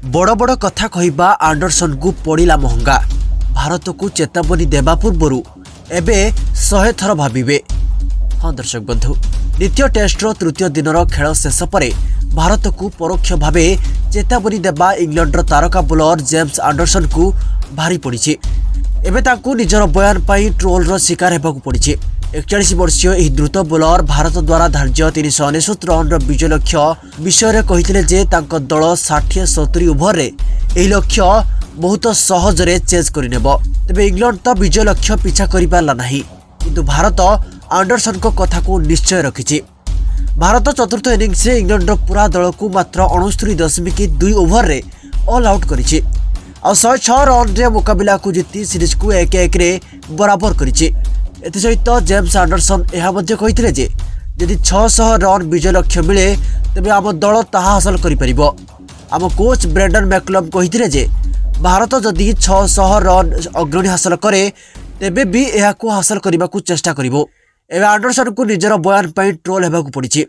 बड़ बड़ कथा कहवा आंडरसन को पड़ा महंगा। भारत को चेतावनी देवा पूर्वर एबे 100 थर भाविबे। हाँ दर्शक बंधु, द्वितीय टेस्टर तृतीय दिन खेल शेष पर भारत को परोक्ष भावे चेतावनी देवा इंग्लैंडर तारका बोलर जेम्स आंडरसन को भारी पड़ी। एबे ताकू निजर बयान पाई ट्रोलर शिकार होगाकू पड़ी। 41 वर्षीय यह द्रुत बोलर भारत द्वारा धार्य 369 रन विजय लक्ष्य विषय कहते जे तांको दल 60-70 ओभर रे यह लक्ष्य बहुत सहजरे चेज करनेब। तेबे इंग्लैंड तो विजय लक्ष्य पीछा कर पारा नहीं, किंतु भारत आंडरसन को कथा को निश्चय रखी। भारत चतुर्थ इनिंग्स इंग्लैंड पूरा दल को मात्र 69.2 ओभर रे ऑल आउट करिछि और 106 रन रे मुकाबला को जीति सीरीज को 1-1 बराबर करिछि। एसहित जेम्स आंडरसन यह कहते जे यदि 600 रन विजय लक्ष्य मिले तेबे आम दल ताहा हासिल करिपरिबो। आम कोच ब्रेंडन मैकलम कहते जे भारत जदि 600 रन अग्रणी हासिल करे तेबे भी यह हासिल करने को चेष्टा करिबो। एबे आंडरसन को निजर बयान पाई ट्रोल होगाकू पड़ी।